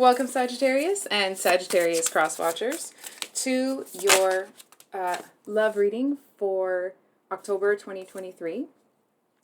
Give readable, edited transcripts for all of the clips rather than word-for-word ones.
Welcome, Sagittarius and Sagittarius cross-watchers, to your love reading for October 2023.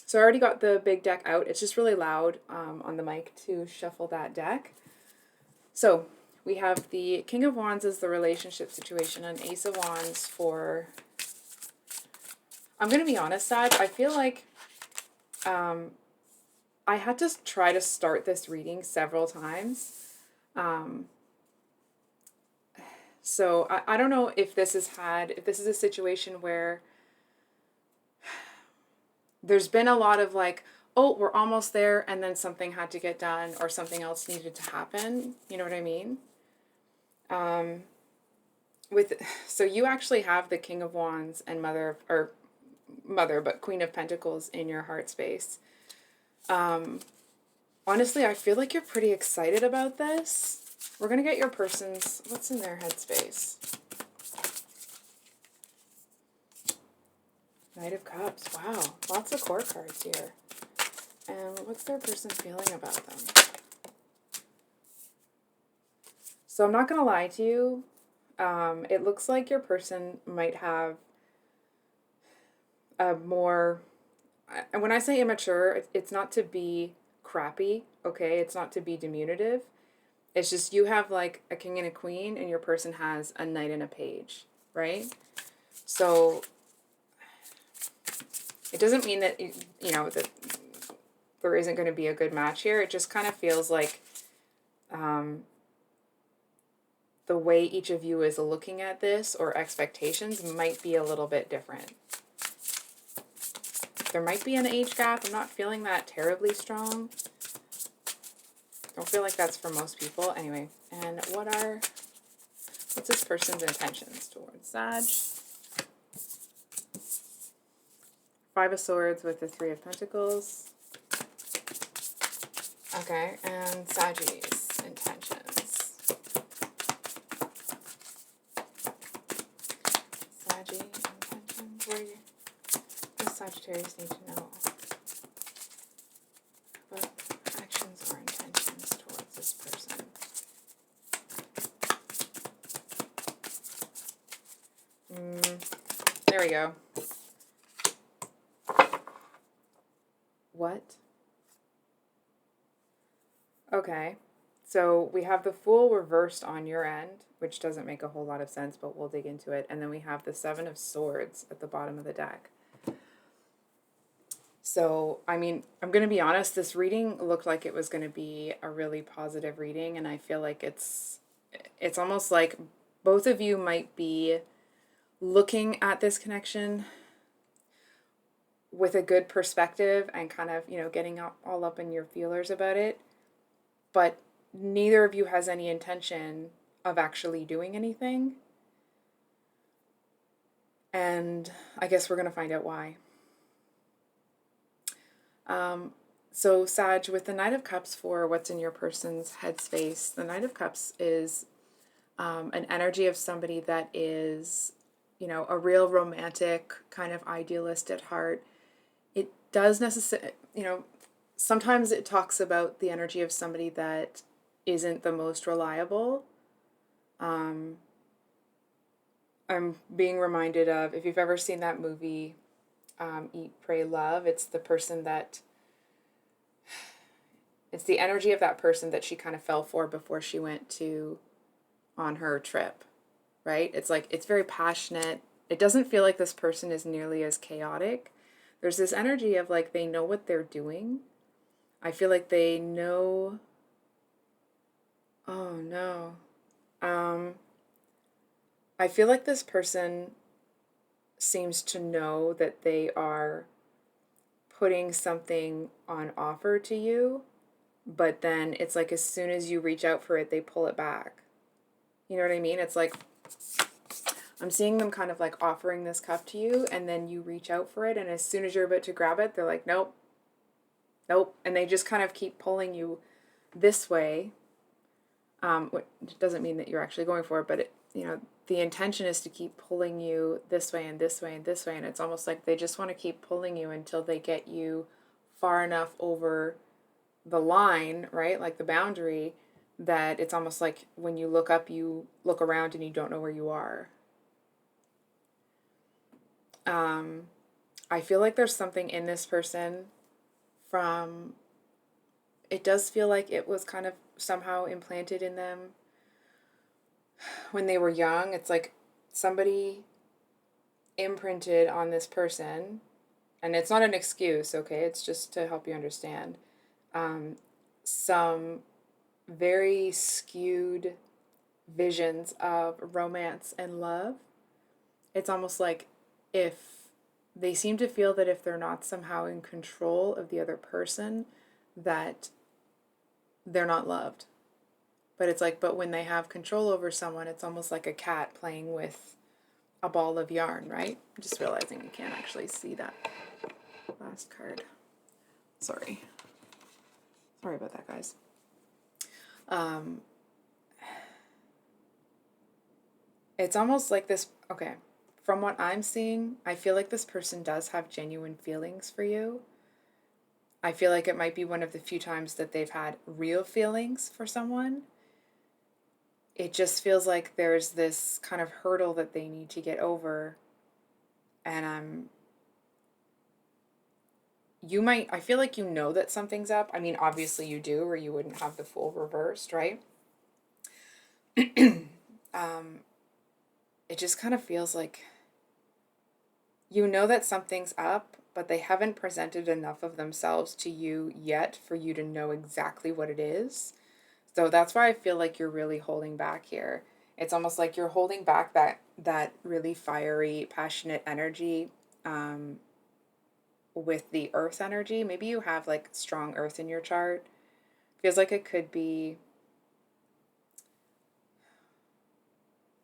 So I already got the big deck out. It's just really loud on the mic to shuffle that deck. So we have the King of Wands as the relationship situation, and Ace of Wands for... I'm going to be honest, Sag, I feel like I had to try to start this reading several times. So I don't know if this is a situation where there's been a lot of like, oh, we're almost there, and then something had to get done or something else needed to happen. You know what I mean? So you actually have the King of Wands and but Queen of Pentacles in your heart space. Honestly, I feel like you're pretty excited about this. We're going to get your person's, what's in their headspace? Knight of Cups. Wow, lots of court cards here. And what's their person feeling about them? So I'm not going to lie to you. It looks like your person might have a more, and when I say immature, it's not to be crappy, okay? It's not to be diminutive. It's just you have like a king and a queen, and your person has a knight and a page, right? So it doesn't mean that, that there isn't going to be a good match here. It just kind of feels like the way each of you is looking at this or expectations might be a little bit different. There might be an age gap. I'm not feeling that terribly strong. Don't feel like that's for most people. Anyway, and what's this person's intentions towards Sag? Five of Swords with the Three of Pentacles. Okay, and Saggy's intentions. Saggy intentions. What does Sagittarius need to know? What actions or intentions towards this person? There we go. What? Okay, so we have the Fool reversed on your end, which doesn't make a whole lot of sense, but we'll dig into it. And then we have the Seven of Swords at the bottom of the deck. So, I mean, I'm going to be honest, this reading looked like it was going to be a really positive reading, and I feel like it's almost like both of you might be looking at this connection with a good perspective and kind of, getting all up in your feelers about it, but neither of you has any intention of actually doing anything. And I guess we're going to find out why. So Sag, with the Knight of Cups for what's in your person's headspace, the Knight of Cups is an energy of somebody that is, a real romantic, kind of idealist at heart. It does necessarily, sometimes it talks about the energy of somebody that isn't the most reliable. I'm being reminded of, if you've ever seen that movie, Eat, Pray, Love, it's the person that, it's the energy of that person that she kind of fell for before she went on her trip, right? It's like, it's very passionate. It doesn't feel like this person is nearly as chaotic. There's this energy of like, they know what they're doing. I feel like they know, oh no. I feel like this person seems to know that they are putting something on offer to you, but then it's like as soon as you reach out for it, they pull it back. You know what I mean? It's like, I'm seeing them kind of like offering this cup to you, and then you reach out for it, and as soon as you're about to grab it, they're like, nope, nope, and they just kind of keep pulling you this way. It doesn't mean that you're actually going for it, but the intention is to keep pulling you this way and this way and this way, and it's almost like they just want to keep pulling you until they get you far enough over the line, right, like the boundary, that it's almost like when you look up, you look around and you don't know where you are. I feel like there's something in this person from, it does feel like it was kind of somehow implanted in them when they were young. It's like somebody imprinted on this person, and it's not an excuse, okay? It's just to help you understand. Some very skewed visions of romance and love. It's almost like if they seem to feel that if they're not somehow in control of the other person, that they're not loved. But it's like, but when they have control over someone, it's almost like a cat playing with a ball of yarn, right? I'm just realizing you can't actually see that last card. Sorry about that, guys. It's almost like this, okay, from what I'm seeing, I feel like this person does have genuine feelings for you. I feel like it might be one of the few times that they've had real feelings for someone. It just feels like there's this kind of hurdle that they need to get over. And I feel like you know that something's up. I mean, obviously you do, or you wouldn't have the Fool reversed, right? It just kind of feels like you know that something's up, but they haven't presented enough of themselves to you yet for you to know exactly what it is. So that's why I feel like you're really holding back here. It's almost like you're holding back that really fiery, passionate energy with the earth energy. Maybe you have like strong earth in your chart. Feels like it could be,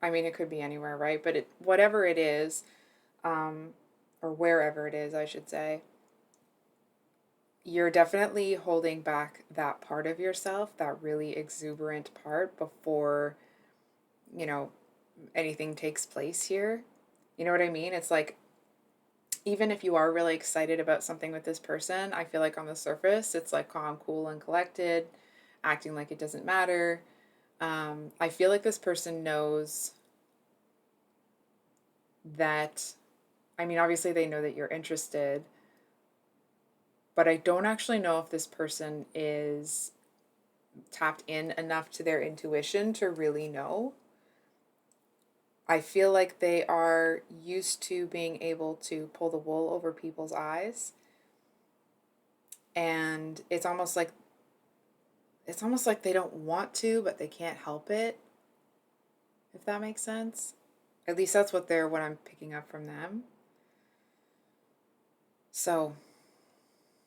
I mean, it could be anywhere, right? But whatever it is, or wherever it is, I should say, you're definitely holding back that part of yourself, that really exuberant part, before, anything takes place here. You know what I mean? It's like, even if you are really excited about something with this person, I feel like on the surface, it's like calm, cool, and collected, acting like it doesn't matter. I feel like this person knows that, I mean, obviously they know that you're interested, but I don't actually know if this person is tapped in enough to their intuition to really know. I feel like they are used to being able to pull the wool over people's eyes. And it's almost like they don't want to, but they can't help it. If that makes sense. At least that's what I'm picking up from them. So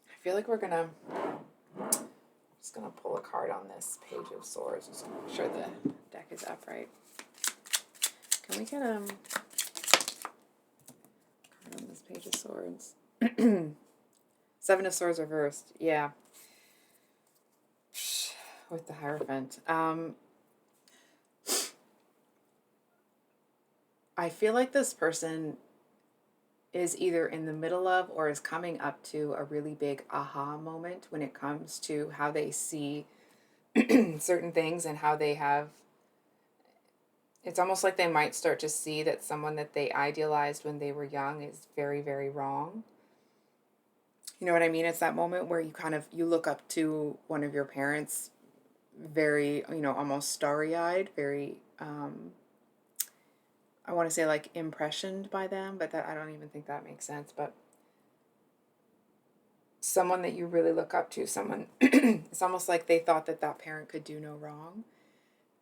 I feel like I'm just gonna pull a card on this Page of Swords, just to make sure the deck is upright. Can we get card on this Page of Swords? Seven of Swords reversed. Yeah. With the Hierophant. I feel like this person is either in the middle of or is coming up to a really big aha moment when it comes to how they see certain things and how they have. It's almost like they might start to see that someone that they idealized when they were young is very, very wrong. You know what I mean? It's that moment where you look up to one of your parents very, almost starry-eyed, very, I want to say like impressioned by them, but that I don't even think that makes sense. But someone that you really look up to, someone, it's almost like they thought that parent could do no wrong.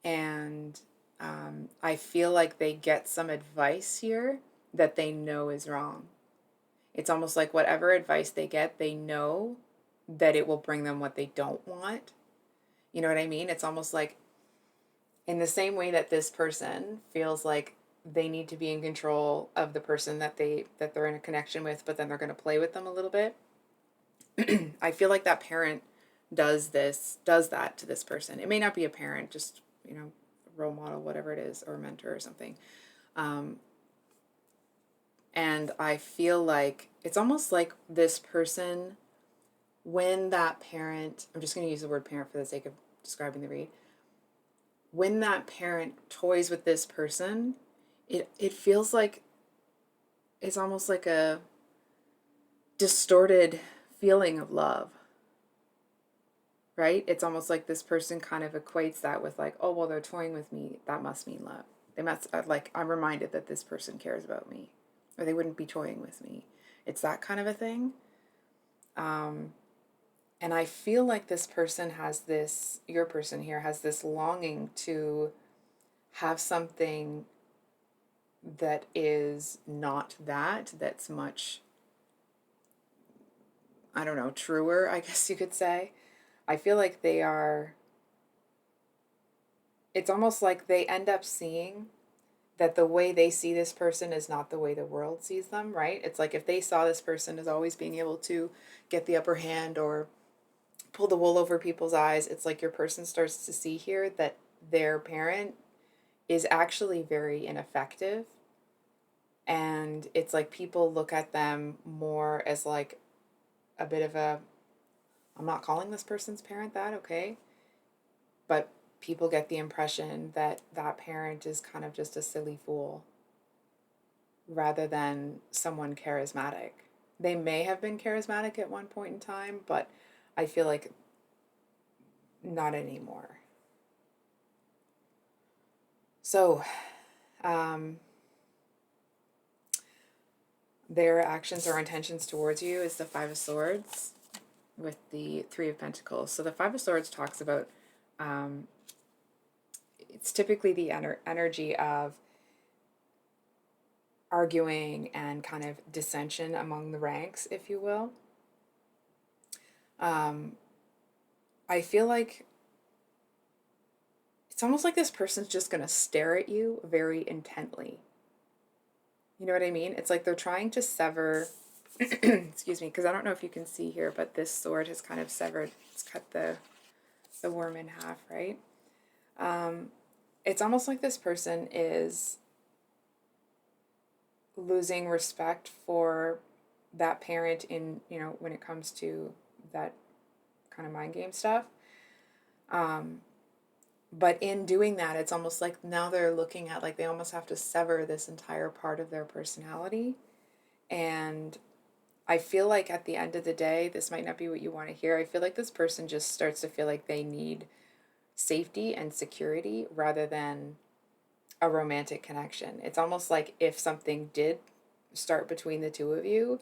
And I feel like they get some advice here that they know is wrong. It's almost like whatever advice they get, they know that it will bring them what they don't want. You know what I mean? It's almost like in the same way that this person feels like they need to be in control of the person that they're in a connection with, but then they're going to play with them a little bit. I feel like that parent does that to this person. It may not be a parent, just, role model, whatever it is, or a mentor or something. And I feel like it's almost like this person, when that parent, I'm just going to use the word parent for the sake of describing the read, when that parent toys with this person, it feels like it's almost like a distorted feeling of love, right? It's almost like this person kind of equates that with like, oh, well, they're toying with me. That must mean love. They must, like, I'm reminded that this person cares about me, or they wouldn't be toying with me. It's that kind of a thing. And I feel like this person has this, your person here has this longing to have something that is not that, that's much, I don't know, truer, I guess you could say. I feel like they are, it's almost like they end up seeing that the way they see this person is not the way the world sees them, right? It's like if they saw this person as always being able to get the upper hand or pull the wool over people's eyes, it's like your person starts to see here that their parent is actually very ineffective. And it's like people look at them more as like a bit of a, I'm not calling this person's parent that, okay? But people get the impression that that parent is kind of just a silly fool rather than someone charismatic. They may have been charismatic at one point in time, but I feel like not anymore. So, um, their actions or intentions towards you is the Five of Swords with the Three of Pentacles. So the Five of Swords talks about, it's typically the energy of arguing and kind of dissension among the ranks, if you will. I feel like it's almost like this person's just going to stare at you very intently. You know what I mean? It's like they're trying to sever, excuse me, because I don't know if you can see here, but this sword has kind of severed, it's cut the worm in half, right? It's almost like this person is losing respect for that parent in, you know, when it comes to that kind of mind game stuff. But in doing that, it's almost like now they're looking at like they almost have to sever this entire part of their personality. And I feel like at the end of the day, this might not be what you want to hear. I feel like this person just starts to feel like they need safety and security rather than a romantic connection. It's almost like if something did start between the two of you,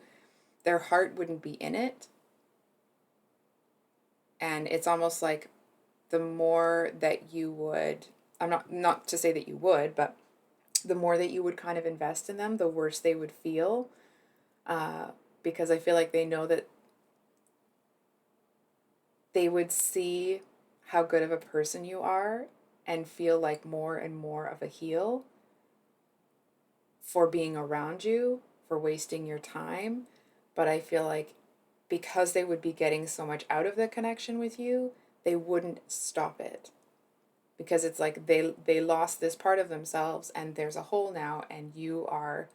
their heart wouldn't be in it. And it's almost like the more that you would, I'm not to say that you would, but the more that you would kind of invest in them, the worse they would feel. Because I feel like they know that they would see how good of a person you are and feel like more and more of a heel for being around you, for wasting your time. But I feel like because they would be getting so much out of the connection with you, they wouldn't stop it. Because it's like they lost this part of themselves and there's a hole now and you are,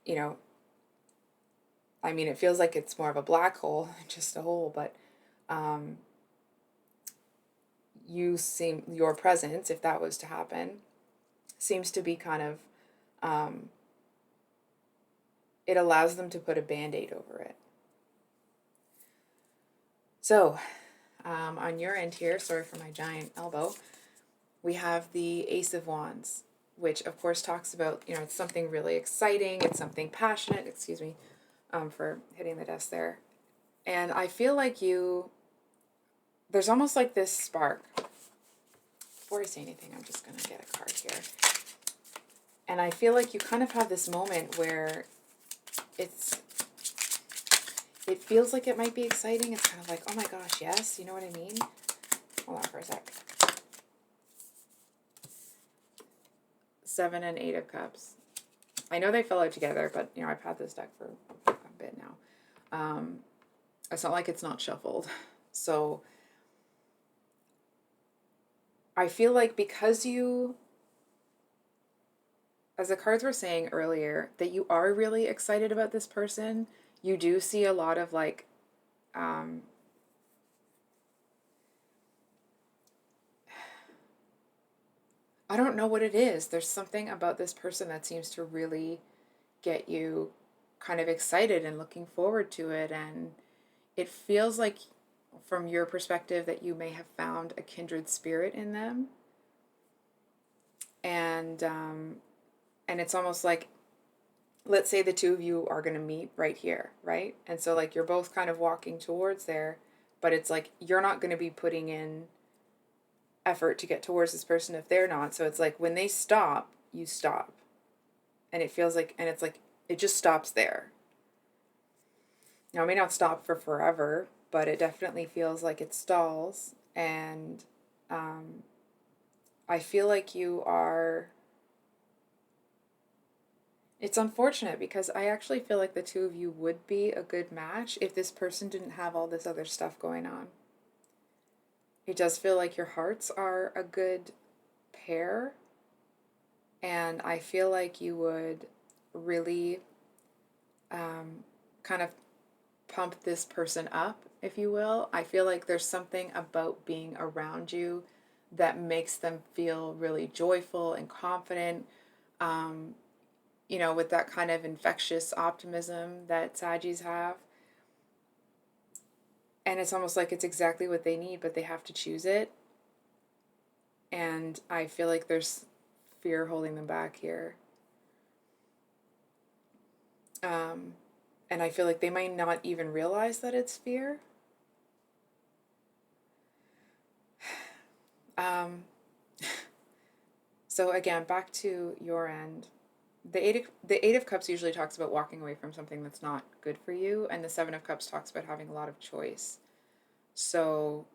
you know, I mean, it feels like it's more of a black hole, just a hole, but you seem, your presence, if that was to happen, seems to be kind of, it allows them to put a band-aid over it. So, on your end here, sorry for my giant elbow, we have the Ace of Wands, which of course talks about, you know, it's something really exciting, it's something passionate, excuse me, for hitting the desk there. And I feel like there's almost like this spark. Before I say anything, I'm just going to get a card here. And I feel like you kind of have this moment where it feels like it might be exciting. It's kind of like, oh my gosh, yes, you know what I mean? Hold on for a sec. 7 and 8 of Cups. I know they fell out together, but, you know, I've had this deck for a bit now. It's not like it's not shuffled. So I feel like because you, as the cards were saying earlier, that you are really excited about this person, you do see a lot of like, I don't know what it is. There's something about this person that seems to really get you kind of excited and looking forward to it. And it feels like, from your perspective, that you may have found a kindred spirit in them. And, and it's almost like, let's say the two of you are going to meet right here, right? And so, like, you're both kind of walking towards there, but it's like you're not going to be putting in effort to get towards this person if they're not. So it's like when they stop, you stop. And it feels like, and it's like, it just stops there. Now, it may not stop for forever, but it definitely feels like it stalls. And I feel like you are. It's unfortunate because I actually feel like the two of you would be a good match if this person didn't have all this other stuff going on. It does feel like your hearts are a good pair, and I feel like you would really kind of pump this person up, if you will. I feel like there's something about being around you that makes them feel really joyful and confident, you know, with that kind of infectious optimism that Sagis have. And it's almost like it's exactly what they need, but they have to choose it. And I feel like there's fear holding them back here. And I feel like they might not even realize that it's fear. Um, so again, back to your end. The Eight of Cups usually talks about walking away from something that's not good for you, and the Seven of Cups talks about having a lot of choice. So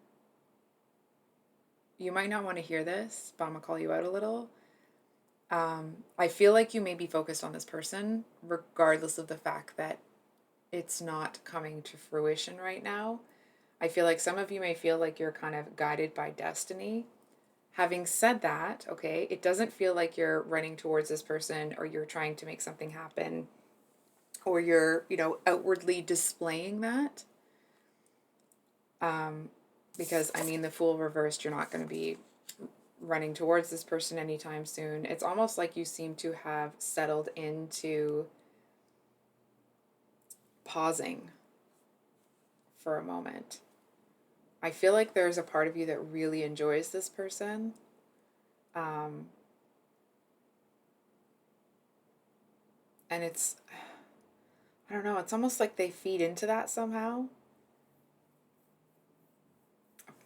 you might not want to hear this, but I'm gonna call you out a little. I feel like you may be focused on this person, regardless of the fact that it's not coming to fruition right now. I feel like some of you may feel like you're kind of guided by destiny. Having said that, okay, it doesn't feel like you're running towards this person or you're trying to make something happen or you're, you know, outwardly displaying that. Because, I mean, the Fool reversed, you're not going to be running towards this person anytime soon. It's almost like you seem to have settled into pausing for a moment. I feel like there's a part of you that really enjoys this person. Um, and it's, I don't know, it's almost like they feed into that somehow.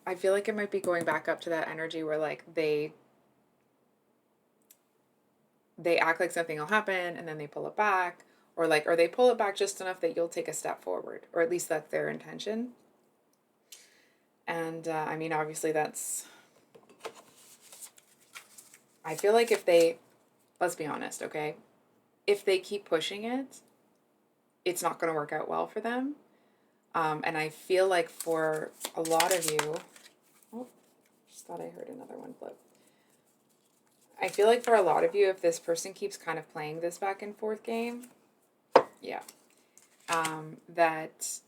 I feel like it might be going back up to that energy where, like, they act like something will happen and then they pull it back, or like, or they pull it back just enough that you'll take a step forward, or at least that's their intention. And I mean, obviously that's, I feel like if they, let's be honest, okay, if they keep pushing it, it's not going to work out well for them. And I feel like for a lot of you, oh, just thought I heard another one flip. I feel like for a lot of you, if this person keeps kind of playing this back and forth game, yeah, that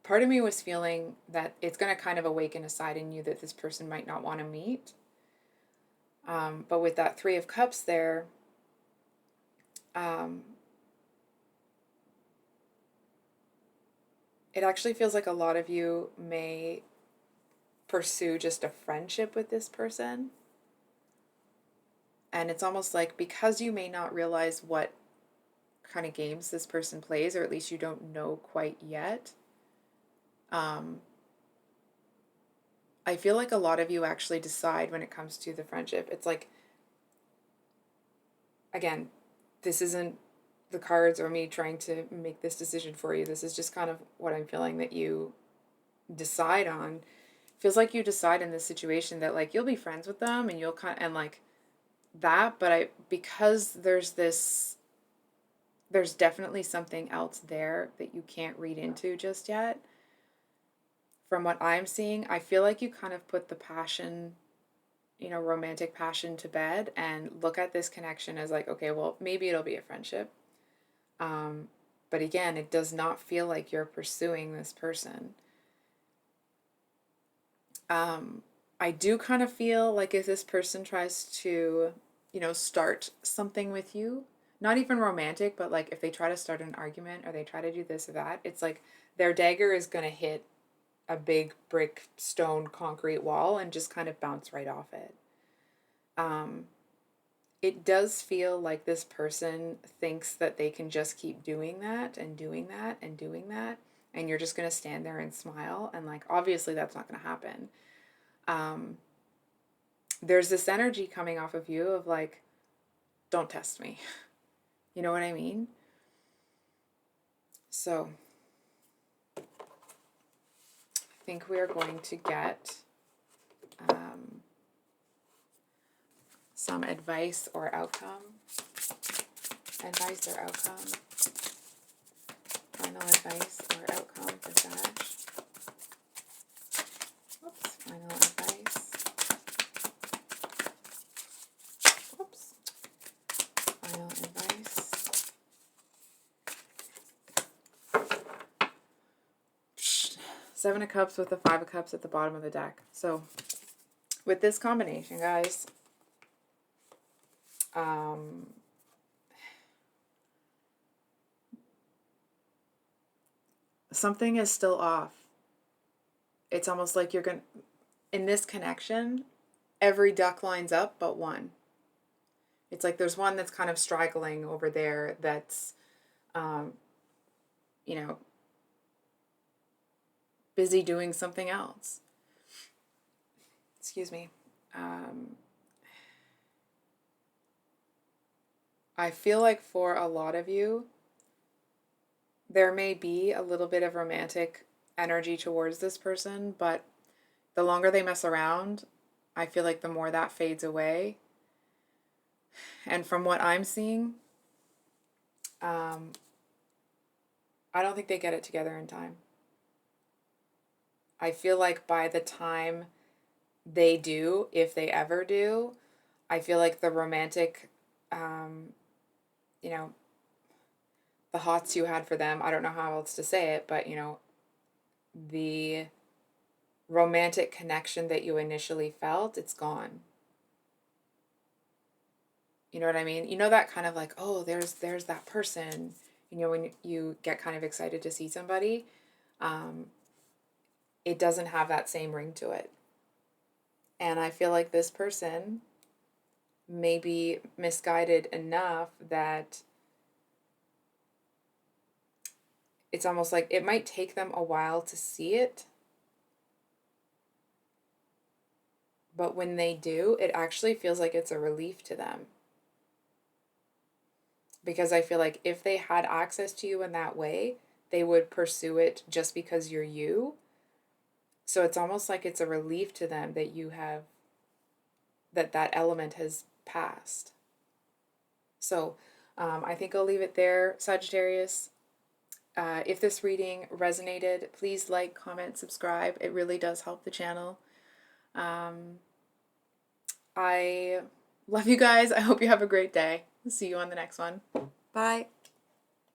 part of me was feeling that it's going to kind of awaken a side in you that this person might not want to meet. But with that Three of Cups there, it actually feels like a lot of you may pursue just a friendship with this person. And it's almost like, because you may not realize what kind of games this person plays, or at least you don't know quite yet, I feel like a lot of you actually decide when it comes to the friendship. It's like, again, this isn't the cards or me trying to make this decision for you. This is just kind of what I'm feeling that you decide on. Feels like you decide in this situation that, like, you'll be friends with them and you'll kind of, and like that, but because there's definitely something else there that you can't read into just yet. From what I'm seeing, I feel like you kind of put the passion, you know, romantic passion to bed and look at this connection as like, okay, well, maybe it'll be a friendship. But again, it does not feel like you're pursuing this person. I do kind of feel like if this person tries to, start something with you, not even romantic, but like if they try to start an argument or they try to do this or that, it's like their dagger is going to hit a big brick, stone, concrete wall and just kind of bounce right off it. Um, it does feel like this person thinks that they can just keep doing that and doing that and doing that, and you're just going to stand there and smile. And like, obviously, that's not going to happen. Um, there's this energy coming off of you of like, don't test me. You know what I mean? So I think we are going to get some advice or outcome. Advice or outcome. Final advice or outcome for Sag. Oops, final advice. Oops. Final advice. Seven of Cups with the Five of Cups at the bottom of the deck. So with this combination, guys, something is still off. It's almost like you're going to, in this connection, every duck lines up but one. It's like there's one that's kind of straggling over there that's, busy doing something else. Excuse me. I feel like for a lot of you, there may be a little bit of romantic energy towards this person, but the longer they mess around, I feel like the more that fades away. And from what I'm seeing, I don't think they get it together in time. I feel like by the time they do, if they ever do, I feel like the romantic, the hots you had for them, I don't know how else to say it, but, the romantic connection that you initially felt, it's gone. You know what I mean? You know that kind of like, oh, there's that person, when you get kind of excited to see somebody, it doesn't have that same ring to it. And I feel like this person may be misguided enough that it's almost like it might take them a while to see it. But when they do, it actually feels like it's a relief to them. Because I feel like if they had access to you in that way, they would pursue it just because you're you. So it's almost like it's a relief to them that you have, that element has passed. So I think I'll leave it there, Sagittarius. If this reading resonated, please like, comment, subscribe. It really does help the channel. I love you guys. I hope you have a great day. See you on the next one. Bye.